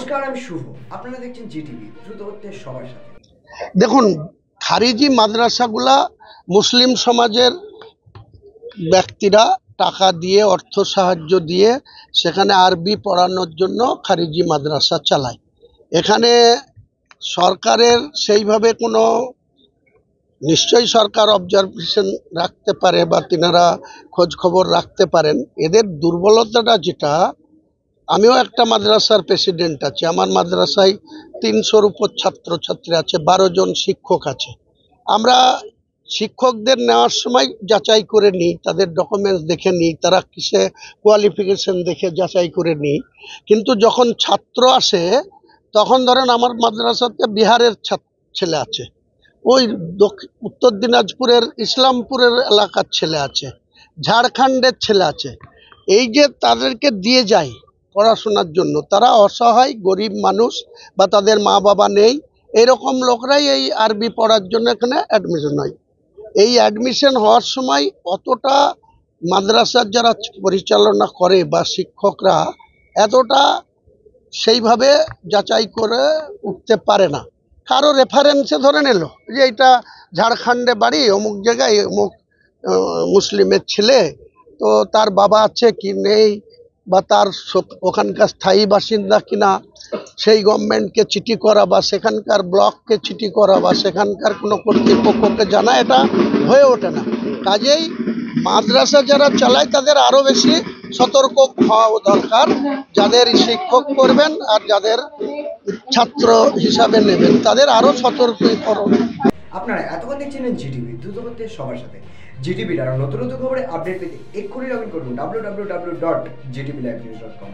নমস্কার, আমি শুভ। আপনারা দেখছেন জিটিভি, দ্রুত হচ্ছে সবার সাথে। দেখুন, খারিজি মাদ্রাসাগুলা মুসলিম সমাজের ব্যক্তিরা টাকা দিয়ে, অর্থ সাহায্য দিয়ে সেখানে আরবি পড়ানোর জন্য খারিজি মাদ্রাসা চালায়। এখানে সরকারের সেইভাবে কোনো, নিশ্চয়ই সরকার অবজারভেশন রাখতে পারে বা তিনারা খোঁজ খবর রাখতে পারেন। এদের দুর্বলতাটা যেটা, আমিও একটা মাদ্রাসার প্রেসিডেন্ট আছে, আমার মাদ্রাসায় 300-র উপর ছাত্রছাত্রী আছে, 12 জন শিক্ষক আছে। আমরা শিক্ষকদের নেওয়ার সময় যাচাই করে নিই, তাদের ডকুমেন্টস দেখে নিই, তারা কিসে কোয়ালিফিকেশন দেখে যাচাই করে নিই। কিন্তু যখন ছাত্র আসে তখন ধরেন আমার মাদ্রাসাতে বিহারের ছেলে আছে, ওই উত্তর দিনাজপুরের ইসলামপুরের এলাকার ছেলে আছে, ঝাড়খণ্ডের ছেলে আছে। এই যে তাদেরকে দিয়ে যায় পড়াশোনার জন্য, তারা অসহায় গরিব মানুষ বা তাদের মা বাবা নেই, এরকম লোকরাই এই আরবি পড়ার জন্য এখানে অ্যাডমিশন হয়। এই অ্যাডমিশন হওয়ার সময় অতটা মাদ্রাসার যারা পরিচালনা করে বা শিক্ষকরা এতটা সেইভাবে যাচাই করে উঠতে পারে না। কারো রেফারেন্সে ধরে নিল যে এটা ঝাড়খণ্ডে বাড়ি, অমুক জায়গায় অমুক মুসলিমের ছেলে, তো তার বাবা আছে কি নেই বা তার ওখানকার স্থায়ী বাসিন্দা কিনা, সেই গভর্নমেন্টকে চিঠি করা বা সেখানকার ব্লককে চিঠি করা বা সেখানকার কোনো কর্তৃপক্ষকে জানা, এটা হয়ে ওঠে না। কাজেই মাদ্রাসা যারা চালায় তাদের আরও বেশি সতর্ক হওয়া দরকার। যাদের শিক্ষক করবেন আর যাদের ছাত্র হিসাবে নেবেন তাদের আরও সতর্ক করুন। আপনারা এতক্ষণ দেখছিলেন জিটিভি, দ্রুত হচ্ছে সবার সাথে। জিটিভির আরও নতুন নতুন খবরে আপডেট পেতে এক্ষুনি লগ ইন করুন www.gtblivenews.com।